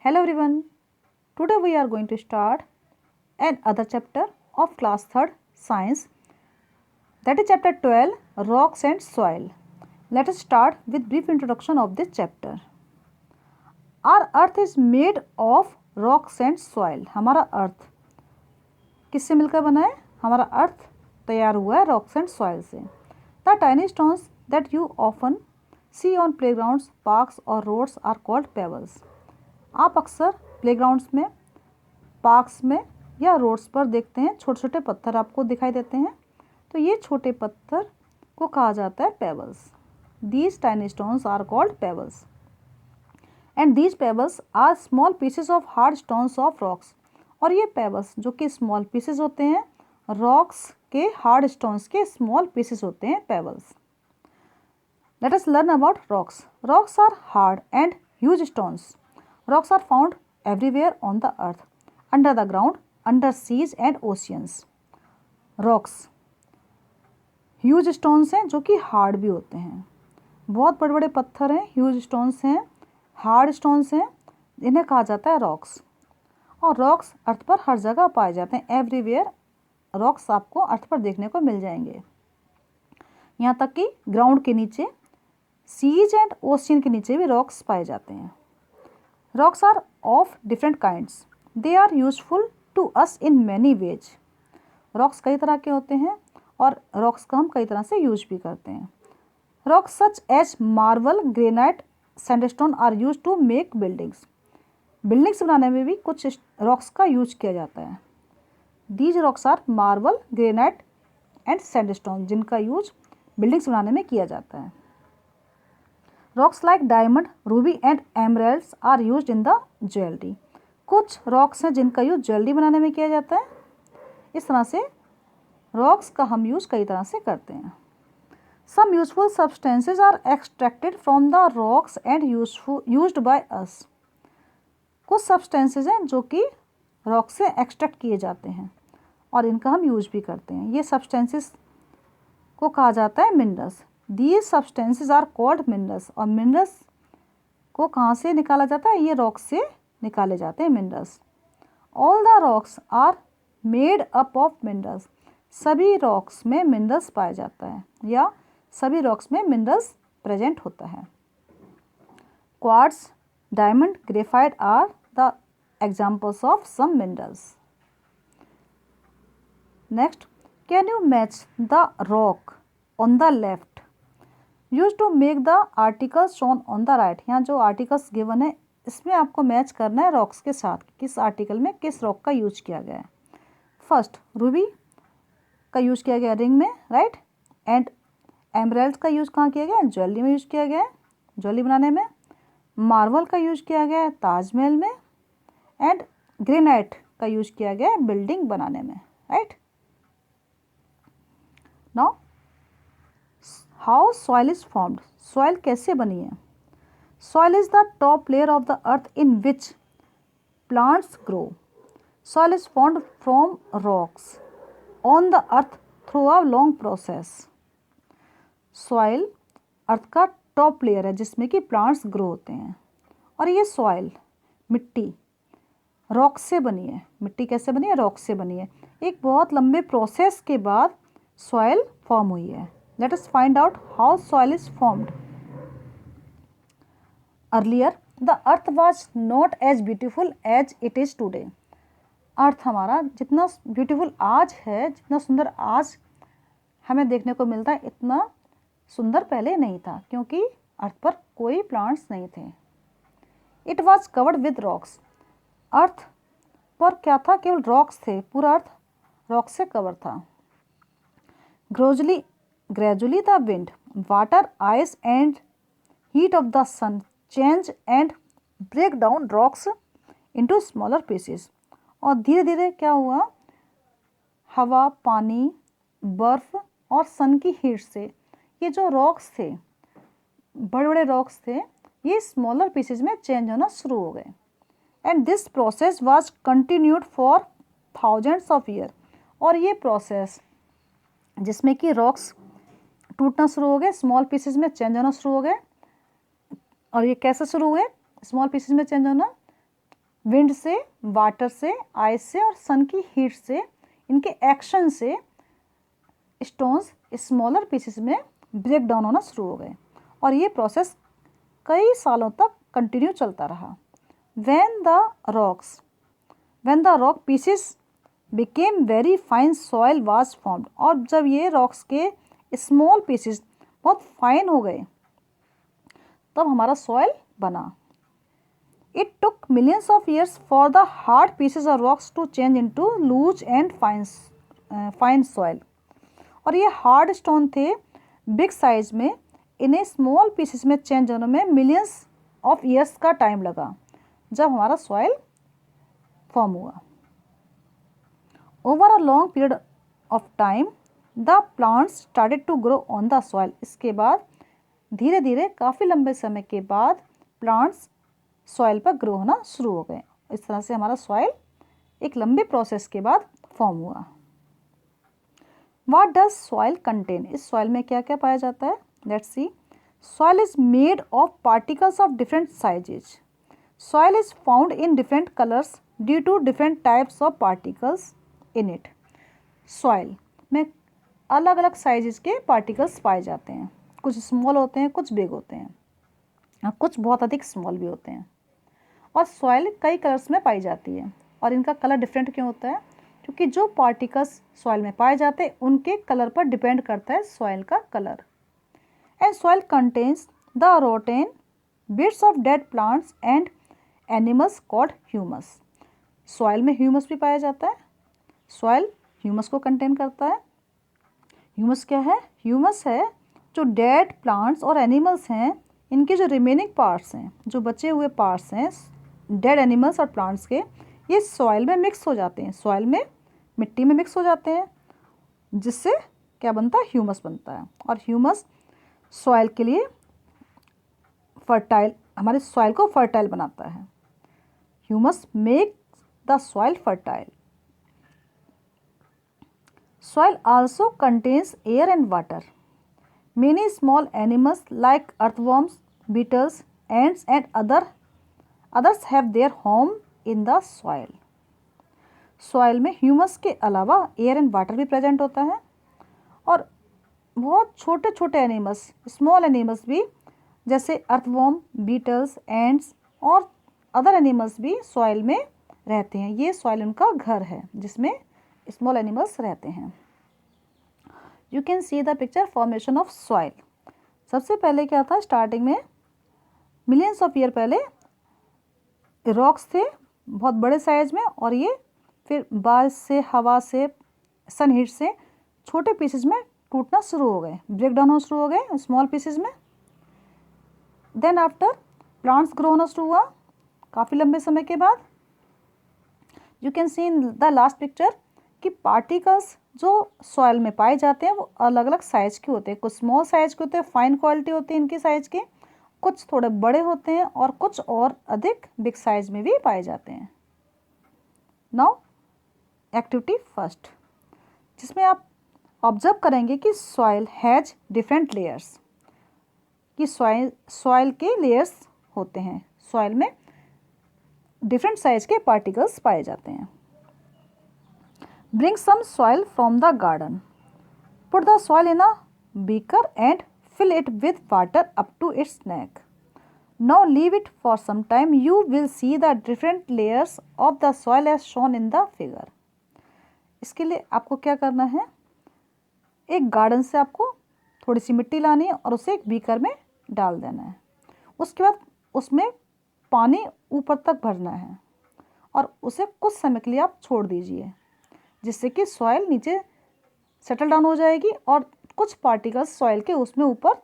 Hello everyone. Today we are going to start another chapter of class 3rd science, that is chapter 12 rocks and soil. Let us start with brief introduction of this chapter. Our earth is made of rocks and soil. हमारा अर्थ किससे मिलकर बना है? हमारा अर्थ तैयार हुआ है rocks and soil से. The tiny stones that you often see on playgrounds, parks or roads are called pebbles. आप अक्सर प्लेग्राउंड्स में, पार्क्स में या रोड्स पर देखते हैं छोटे छोटे पत्थर आपको दिखाई देते हैं. तो ये छोटे पत्थर को कहा जाता है pebbles. These tiny stones are called pebbles and these pebbles are small pieces of hard stones of rocks. और ये पेबल्स जो कि स्मॉल पीसेस होते हैं रॉक्स के, हार्ड स्टोन्स के स्मॉल पीसेस होते हैं pebbles. Let us learn about rocks. Rocks are hard and huge stones. Rocks are found everywhere on the earth, under the ground, under seas and oceans. Rocks huge stones हैं जो कि hard भी होते हैं. बहुत बड़े बड़े पत्थर हैं, ह्यूज स्टोन्स हैं, हार्ड स्टोन्स हैं, इन्हें कहा जाता है रॉक्स. और रॉक्स अर्थ पर हर जगह पाए जाते हैं. एवरीवेयर रॉक्स आपको अर्थ पर देखने को मिल जाएंगे. यहाँ तक कि ग्राउंड के नीचे, सीज एंड ओशियन के नीचे भी रॉक्स पाए जाते हैं. Rocks are of different kinds. They are useful to us in many ways. Rocks कई तरह के होते हैं और rocks का हम कई तरह से यूज भी करते हैं. Rocks such as marble, granite, sandstone are used to make buildings. Buildings बनाने में भी कुछ rocks का यूज किया जाता है. These rocks are marble, granite and sandstone, जिनका यूज buildings बनाने में किया जाता है. Rocks like diamond, ruby and emeralds are used in the jewelry. कुछ रॉक्स हैं जिनका यूज ज्वेलरी बनाने में किया जाता है. इस तरह से रॉक्स का हम यूज कई तरह से करते हैं. Some useful substances are extracted from the rocks and used by us. कुछ सब्सटेंसेज हैं जो कि रॉक से एक्सट्रैक्ट किए जाते हैं और इनका हम यूज भी करते हैं. ये सब्सटेंसेस को कहा जाता है minerals. These substances are called minerals. और मिनरल्स को कहाँ से निकाला जाता है? ये रॉक से निकाले जाते हैं minerals. All the rocks are made up of minerals. सभी रॉक्स में मिनरल्स पाया जाता है या सभी रॉक्स में मिनरल्स प्रेजेंट होता है. Quartz, diamond, graphite are the examples of some minerals. Next, can you match the rock on the left use to make the articles shown on the right. यहाँ जो आर्टिकल्स गिवन है इसमें आपको match करना है rocks के साथ, किस आर्टिकल में किस रॉक का यूज किया गया है. फर्स्ट रूबी का यूज किया गया रिंग में, राइट. एंड एमराल्ड का यूज कहाँ किया गया है? ज्वेलरी में यूज किया गया है, ज्वेलरी बनाने में. मार्बल का यूज किया गया है ताजमहल में. एंड ग्रेनाइट का यूज किया गया है बिल्डिंग बनाने में, right. Now how soil is formed. Soil कैसे बनी है? Soil is the top layer of the earth in which plants grow. Soil is formed from rocks on the earth through a long process. Soil earth का top layer है जिसमें कि plants grow होते हैं. और ये सॉइल मिट्टी rock से बनी है. मिट्टी कैसे बनी है? रॉक से बनी है. एक बहुत लंबे प्रोसेस के बाद सॉइल फॉर्म हुई है. Let us find out how soil is formed. Earlier, the earth was not as beautiful as it is today. अर्थ हमारा जितना ब्यूटीफुल आज है, जितना सुंदर आज हमें देखने को मिलता है, इतना सुंदर पहले नहीं था क्योंकि अर्थ पर कोई प्लांट्स नहीं थे. It was covered with rocks. अर्थ पर क्या था? केवल रॉक्स थे. पूरा अर्थ रॉक से कवर था. Gradually the wind, water, ice and heat of the sun change and break down rocks into smaller pieces. और धीरे धीरे क्या हुआ? हवा, पानी, बर्फ और सन की हीट से ये जो रॉक्स थे, बड़े बड़े रॉक्स थे, ये स्मॉलर पीसेज में चेंज होना शुरू हो गए. And this process was continued for thousands of year. और ये प्रोसेस जिसमें कि रॉक्स टूटना शुरू हो गए, स्मॉल पीसेस में चेंज होना शुरू हो गए. और ये कैसे शुरू हुए स्मॉल पीसेस में चेंज होना? विंड से, वाटर से, आइस से और सन की हीट से, इनके एक्शन से स्टोन्स स्मॉलर पीसेस में ब्रेक डाउन होना शुरू हो गए और ये प्रोसेस कई सालों तक कंटिन्यू चलता रहा। When the rock pieces became very fine, soil was formed। और जब ये रॉक्स के स्मॉल पीसेस बहुत फाइन हो गए तब हमारा सॉइल बना। It took millions of years for the hard pieces of rocks to change into loose and fine soil। और ये हार्ड स्टोन थे बिग साइज में, इन्हें स्मॉल पीसेस में चेंज होने में मिलियंस ऑफ ईयर्स का टाइम लगा जब हमारा सॉइल फॉर्म हुआ। Over a long period of time the plants started to grow on the soil. इसके बाद धीरे धीरे काफ़ी लंबे समय के बाद प्लांट्स सॉइल पर ग्रो होना शुरू हो गए। इस तरह से हमारा सॉइल एक लंबे प्रोसेस के बाद फॉर्म हुआ। What does soil contain? इस सॉइल में क्या क्या पाया जाता है? Let's see. Soil is made of particles of different sizes. Soil is found in different colors due to different types of particles in it। Soil में अलग अलग साइजेस के पार्टिकल्स पाए जाते हैं, कुछ स्मॉल होते हैं, कुछ बिग होते हैं, कुछ बहुत अधिक स्मॉल भी होते हैं। और सॉइल कई कलर्स में पाई जाती है और इनका कलर डिफरेंट क्यों होता है? क्योंकि जो पार्टिकल्स सॉइल में पाए जाते हैं उनके कलर पर डिपेंड करता है सॉइल का colour. And soil contains the rotten bits of dead plants and animals called humus. Soil में ह्यूमस भी पाया जाता है। सॉइल ह्यूमस को कंटेन करता है। ह्यूमस क्या है? ह्यूमस है जो डेड प्लांट्स और एनिमल्स हैं, इनके जो रिमेनिंग पार्ट्स हैं, जो बचे हुए पार्ट्स हैं डेड एनिमल्स और प्लांट्स के, ये सॉइल में मिक्स हो जाते हैं, सॉइल में मिट्टी में मिक्स हो जाते हैं, जिससे क्या बनता है? ह्यूमस बनता है। और ह्यूमस सॉइल के लिए फर्टाइल, हमारे सॉइल को फर्टाइल बनाता है। Humus makes the soil fertile। Soil also contains air and water। Many small animals like earthworms, beetles, ants and others have their home in the soil। Soil में humus के अलावा air and water भी present होता है और बहुत छोटे छोटे एनिमल्स, स्मॉल एनिमल्स भी, जैसे अर्थवॉर्म, बीटल्स, एंट्स और अदर एनिमल्स भी सॉइल में रहते हैं। ये सॉइल उनका घर है जिसमें स्मॉल एनिमल्स रहते हैं। You can see the picture formation of soil. सबसे पहले क्या था? स्टार्टिंग में मिलियंस ऑफ ईयर पहले रॉक्स थे बहुत बड़े साइज में और ये फिर बारिश से, हवा से, सन हीट से छोटे पीसेस में टूटना शुरू हो गए, ब्रेक डाउन होना शुरू हो गए स्मॉल पीसेस में। देन आफ्टर प्लांट्स ग्रो होना शुरू हुआ काफ़ी लंबे समय के बाद। You can see in the last picture कि पार्टिकल्स जो सॉइल में पाए जाते हैं वो अलग अलग साइज के होते हैं। कुछ स्मॉल साइज के होते हैं, फाइन क्वालिटी होती है इनकी साइज के, कुछ थोड़े बड़े होते हैं और कुछ और अधिक बिग साइज में भी पाए जाते हैं। नाउ एक्टिविटी फर्स्ट, जिसमें आप ऑब्जर्व करेंगे कि सॉइल हैज़ डिफरेंट लेयर्स, कि सॉइल के लेयर्स होते हैं। सॉइल में डिफरेंट साइज के पार्टिकल्स पाए जाते हैं। Bring some soil from the garden. Put the soil in a beaker and fill it with water up to its neck। Now leave it for some time। You will see the different layers of the soil as shown in the figure। इसके लिए आपको क्या करना है? एक garden से आपको थोड़ी सी मिट्टी लानी है और उसे एक बीकर में डाल देना है। उसके बाद उसमें पानी ऊपर तक भरना है और उसे कुछ समय के लिए आप छोड़ दीजिए, जिससे कि सॉइल नीचे सेटल डाउन हो जाएगी और कुछ पार्टिकल्स सॉइल के उसमें ऊपर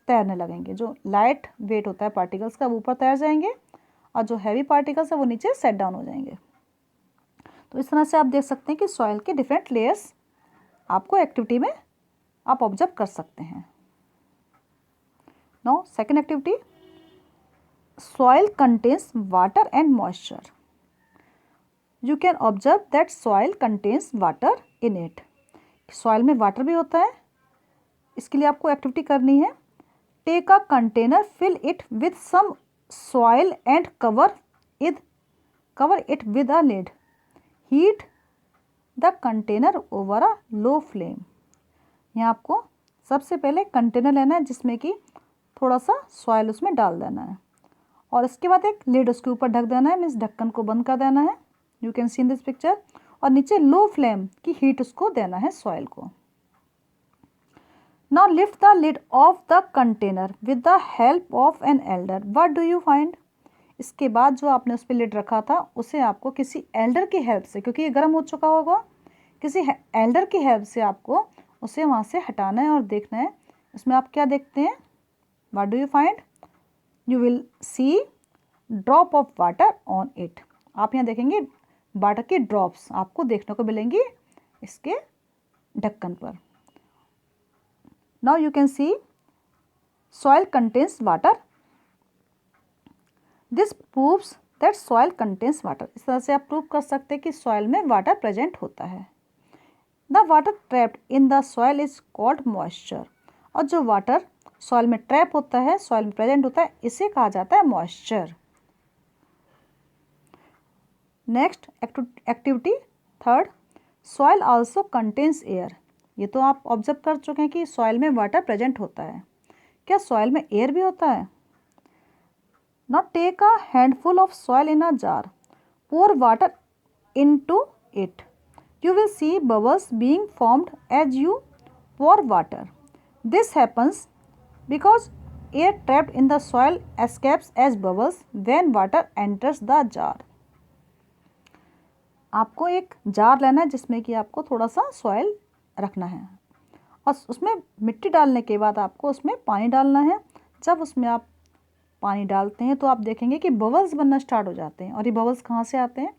तैरने लगेंगे। जो लाइट वेट होता है पार्टिकल्स का वो ऊपर तैर जाएंगे और जो हैवी पार्टिकल्स है वो नीचे सेट डाउन हो जाएंगे। तो इस तरह से आप देख सकते हैं कि सॉइल के डिफरेंट लेयर्स आपको एक्टिविटी में आप ऑब्जर्व कर सकते हैं। Now second activity, soil contains water and moisture. You can observe that soil contains water in it. Soil में वाटर भी होता है। इसके लिए आपको एक्टिविटी करनी है। Take a container, fill it with some soil and cover cover it with a lid, heat the container over a low flame। यहाँ आपको सबसे पहले कंटेनर लेना है जिसमें कि थोड़ा सा सॉइल उसमें डाल देना है और इसके बाद एक लिड उसके ऊपर ढक देना है, मीन्स ढक्कन को बंद कर देना है। You can see in this picture. और नीचे लो फ्लेम की हीट उसको देना है सॉइल को। Now lift the lid of the container with the help of an elder. What do you find? इसके बाद जो आपने उस पर लिड रखा था उसे आपको किसी एल्डर की हेल्प से, क्योंकि ये गर्म हो चुका होगा, किसी एल्डर की हेल्प से आपको उसे वहाँ से हटाना है और देखना है इसमें आप क्या देखते हैं। What do you find? You will see drop of water on it. आप यहाँ देखेंगे वाटर की ड्रॉप्स आपको देखने को मिलेंगी इसके ढक्कन पर। Now you can see soil contains water. This proves that soil contains water. इस तरह से आप प्रूव कर सकते हैं कि सॉइल में वाटर प्रेजेंट होता है। The water trapped in the soil is called moisture. और जो वाटर सॉइल में ट्रैप होता है, सॉइल में प्रेजेंट होता है, इसे कहा जाता है moisture. Next activity third, soil also contains air. ये तो आप ऑब्जर्व कर चुके हैं कि सॉइल में वाटर प्रेजेंट होता है। क्या सॉइल में एयर भी होता है? Not take a handful of soil in a jar, pour water into it. You will see bubbles being formed as you pour water. This happens because air trapped in the soil escapes as bubbles when water enters the jar. आपको एक jar लेना है जिसमें कि आपको थोड़ा सा soil रखना है और उसमें मिट्टी डालने के बाद आपको उसमें पानी डालना है। जब उसमें आप पानी डालते हैं तो आप देखेंगे कि बबल्स बनना स्टार्ट हो जाते हैं। और ये बबल्स कहाँ से आते हैं?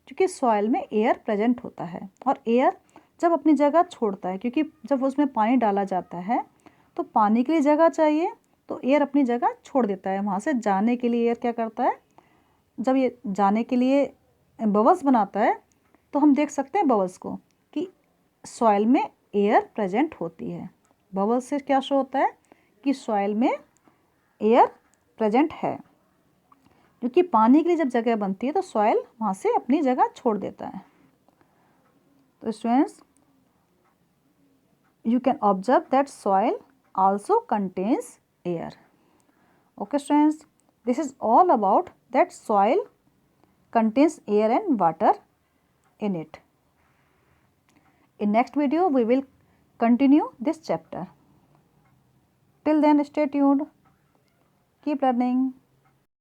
क्योंकि सॉइल में एयर प्रेजेंट होता है और एयर जब अपनी जगह छोड़ता है, क्योंकि जब उसमें पानी डाला जाता है तो पानी के लिए जगह चाहिए, तो एयर अपनी जगह छोड़ देता है। वहाँ से जाने के लिए एयर क्या करता है, जब ये जाने के लिए बबल्स बनाता है तो हम देख सकते हैं बबल्स को कि सॉइल में एयर प्रेजेंट होती है। बबल्स से क्या शो होता है कि सॉइल में एयर प्रेजेंट है, क्योंकि पानी के लिए जब जगह बनती है तो सॉइल वहाँ से अपनी जगह छोड़ देता है। तो students, you can observe that soil also contains air. Okay students, this is all about that soil contains air and water in it. In next video we will continue this chapter. Till then stay tuned, keep learning.